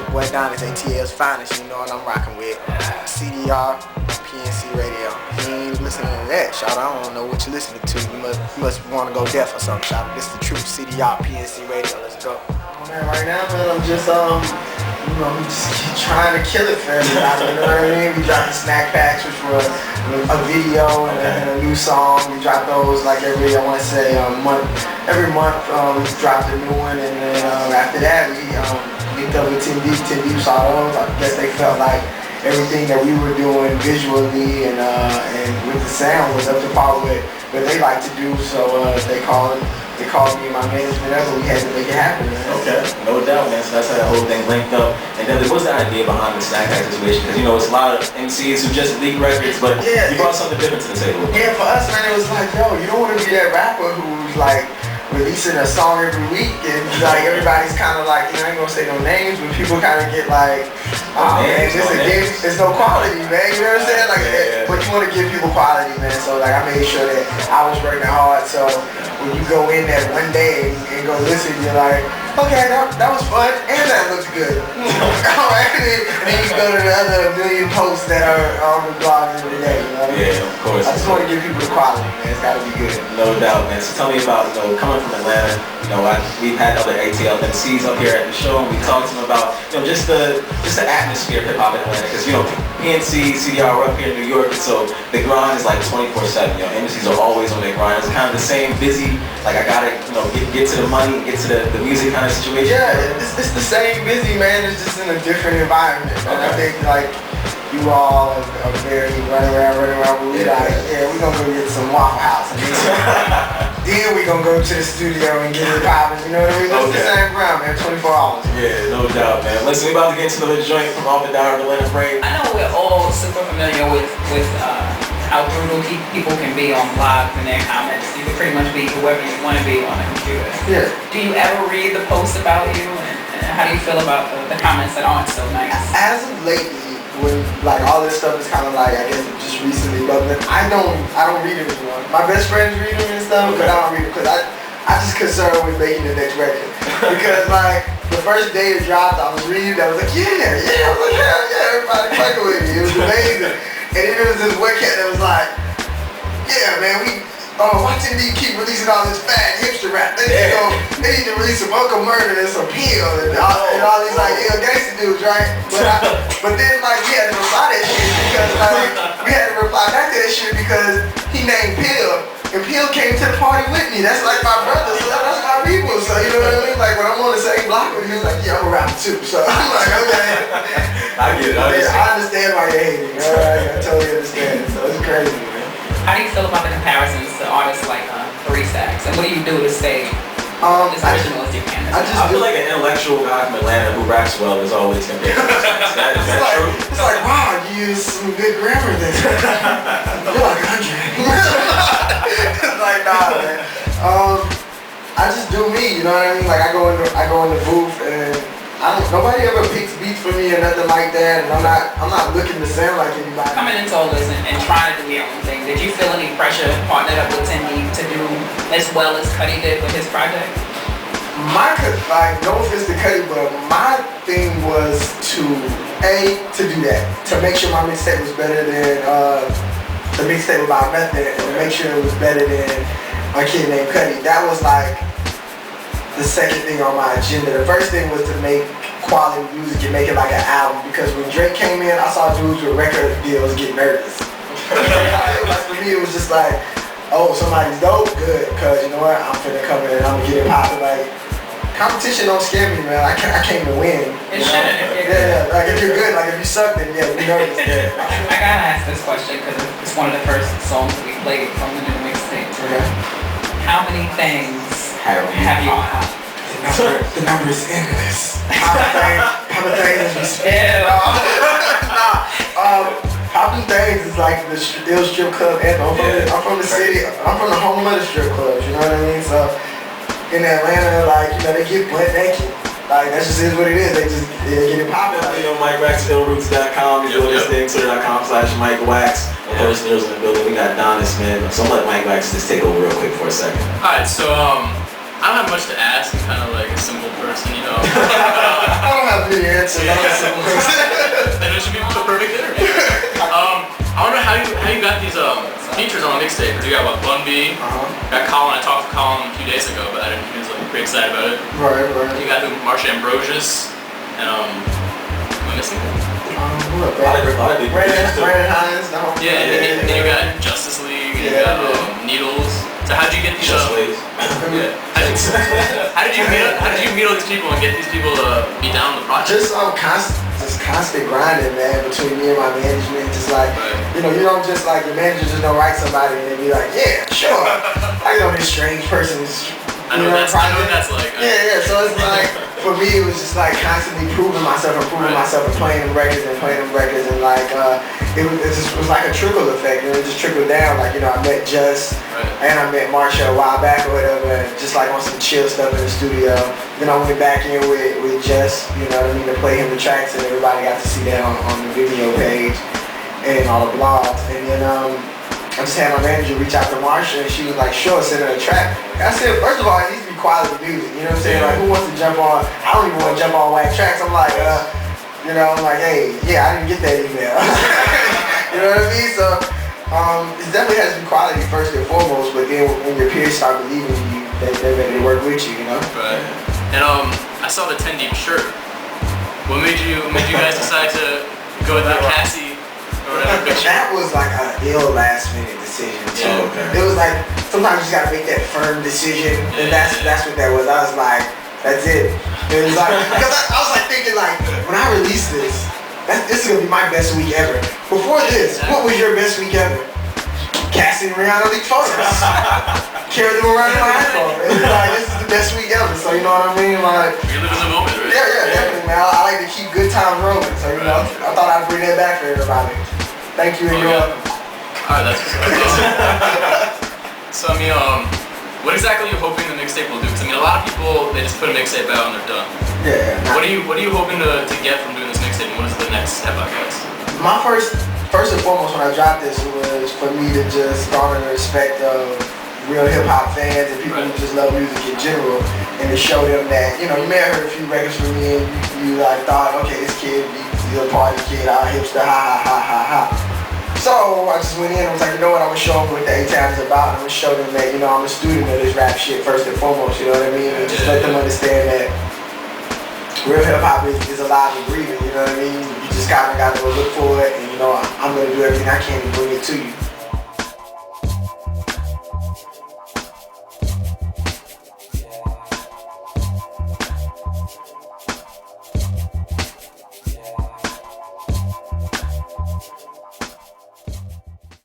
your boy Donnis, ATL's finest, you know what I'm rocking with. CDR, PNC Radio. If you ain't listening to that, shout out, I don't know what you're listening to. You must want to go deaf or something, shout out. This is the truth, CDR, PNC Radio, let's go. Oh man, right now, man, I'm just, we just trying to kill it for everybody, you know what I mean? We dropped the snack packs, which were a video and a new song. We drop those like every month. Every month we dropped a new one, and then after that we linked up with 10 Deep saw those. I guess they felt like everything that we were doing visually and with the sound was up to par with what they like to do. So they called me and my management up, and we had to make it happen, man. Okay, no doubt, man. So that's how that whole thing linked up. And then what's the idea behind the snack pack situation? Because you know it's a lot of MCs who just leak records, but you brought something different to the table. Yeah, for us, man, it was like, yo, you don't want to be that rapper who's like releasing a song every week, and like everybody's kind of like, I ain't gonna say no names, but people kind of get like, oh man, there's no quality, man. You know what I'm saying? Like, but you want to give people quality, man. So like, I made sure that I was working hard. So when you go in there one day and go listen, you're like, okay, that was fun, and that looks good. And then you go to the other million posts that are on the blogs every day. You know what I mean? Yeah, of course. I just want to give people the quality, man. It's gotta be good. No doubt, man. So tell me about, coming from Atlanta. We've had other ATL MCs up here at the show, and we talked to them about, just the atmosphere of hip hop in Atlanta. Because PNC, CDR are up here in New York, and so the grind is like 24/7. MCs are always on their grind. It's kind of the same busy, like I gotta, get to the money, get to the music kind of situation. Yeah, it's the same busy, man. It's just in a different environment. And I think like you all are very running around. We're like, we're gonna go get some Waffle House. Then we're gonna go to the studio and get it popping. You know what I mean? It's the same ground, man. 24 hours. Yeah, no doubt, man. Listen, we about to get into the joint from Off the Diary of Atlanta Frame. I know we're all super familiar with how brutal people can be on blogs and their comments. You can pretty much be whoever you want to be on a computer. Yeah. Do you ever read the posts about you, and how do you feel about the comments that aren't so nice? As of lately, when like all this stuff is kind of like, I guess just recently bubbling, I don't read it anymore. My best friends read them and stuff, but I don't read it because I just concerned with making the next record. Because like the first day it dropped, I was reading, I was like, yeah, I was like, yeah, everybody fucking with me. It was amazing. And then there was this one cat that was like, yeah, man, why didn't he keep releasing all this fat hipster rap? They need to release some Uncle Murder and some Peel and all these like gangster dudes, right? But then like we had to reply that shit because because he named Peel, and Peel came to the party with me. That's like my brother, so that's my people. So you know what I mean? Like when I'm on the same block with him, he's like, yeah, I'm a rapper too. So I'm like, okay. I get it. I understand why you're hating. I totally understand. So it's crazy, man. How do you feel about the comparisons to artists like 3 Stacks? And what do you do to stay as original as you can? I feel like an intellectual guy from Atlanta who raps well is always compared to Is that true? It's like, wow, you use some good grammar there. You're like 100. It's like, nah, man. I just do me, you know what I mean? Like I go in the booth and nobody ever picks beats for me or nothing like that, and I'm not looking to sound like anybody. Coming into all this and trying to do your own thing, did you feel any pressure partnered up with Cindy to do as well as Cudi did with his project? No offense to Cudi, but my thing was to do that, to make sure my mixtape was better than the mixtape about Method, and to make sure it was better than a kid named Cudi. That was like the second thing on my agenda. The first thing was to make quality music and make it like an album, because when Drake came in, I saw dudes with record deals get nervous. Like for me, it was just like, oh, somebody's dope, good, cause you know what, I'm finna come in and I'm gonna get it poppin'. Like, competition don't scare me, man. I came to win. It shouldn't. Yeah, like if you're good, like if you suck, then yeah, we nervous. I gotta ask this question because it's one of the first songs we played from the new mixtape. Okay. How many things have you popped? The number is endless. How many things we spend? Poppin' Things is like the ill strip club anthem. I'm from the city. I'm from the home of the strip clubs. You know what I mean? So in Atlanta, like they get butt naked. Like that just is what it is. They get it poppin'. Mike Waxx, illroots.com. You do this thing, Twitter.com/Mike Waxx. Of course, there's in the building. We got Donnis, man. So I'm gonna let Mike Waxx just take over real quick for a second. Alright, so I don't have much to ask. I'm kind of like a simple person, you know. I don't have any answers. I'm a simple person. And it should be the perfect interview. I wonder how you got these features on the mixtape. You got what, Bun B? Got Colin. I talked to Colin a few days ago about it. He was like pretty excited about it. Right. You got Marsha Ambrosius and am I missing? Brandon Hines. Yeah, and you got Justice League. And you got Needles. So how did you get these? Yeah. How did you meet all these people and get these people to be down on the project? Just constant grinding, man, between me and my management. Just like, you know, you don't just like, your manager just don't write somebody and they be like, yeah, sure. I know this strange person is, I know what that's like. Yeah, so it's like, for me, it was just like constantly proving myself and playing them records and like, it just was like a trickle effect, and it just trickled down. Like, you know, I met Just, and I met Marsha a while back or whatever, and just like on some chill stuff in the studio. Then I went back in with Just, you know what I mean, to play him the tracks, and everybody got to see that on the video page and all the blogs. And then I just had my manager reach out to Marsha, and she was like, sure, send her a track. I said, first of all, it needs to be quality music, you know what I'm saying? Like, who wants to jump on, I don't even want to jump on whack tracks. I'm like, you know, I'm like, hey, yeah, I didn't get that email. You know what I mean? So, it definitely has to be quality first and foremost, but then when your peers start believing in you, they're ready to work with you, you know? Right. And I saw the 10 Deep shirt. What made you guys decide to go with the Cassie or whatever? That was like an ill last minute decision too. Yeah, It was like, sometimes you just gotta make that firm decision, and that's what that was. I was like, that's it. It was like, because I was like thinking like, when I release this is gonna be my best week ever. Before this, what was your best week ever? Cassie and Rihanna leaked photos. Carry them around in my iPhone. It was like, this is the best week ever. So you know what I mean? Like, you live in the moment, right? Yeah, definitely, man. I like to keep good times rolling. So you know, I thought I'd bring that back for everybody. Thank you and you're welcome. Alright, that's so I mean, what exactly are you hoping the mixtape will do? Because I mean, a lot of people, they just put a mixtape out and they're done. Yeah. What are you hoping to get from doing this mixtape, and what is the next step, I guess? My first and foremost when I dropped this was for me to just garner the respect of real hip hop fans and people who just love music in general, and to show them that, you know, you may have heard a few records from me and you like thought, okay, this kid, he's a party kid, our hipster, ha. So I just went in and was like, you know what, I'm gonna show them what the A-Town is about. I'm gonna show them that, you know, I'm a student of this rap shit first and foremost, you know what I mean? And just let them understand that real hip hop is alive and breathing, you know what I mean? You just kinda gotta go look for it, and you know, I'm gonna do everything I can to bring it to you.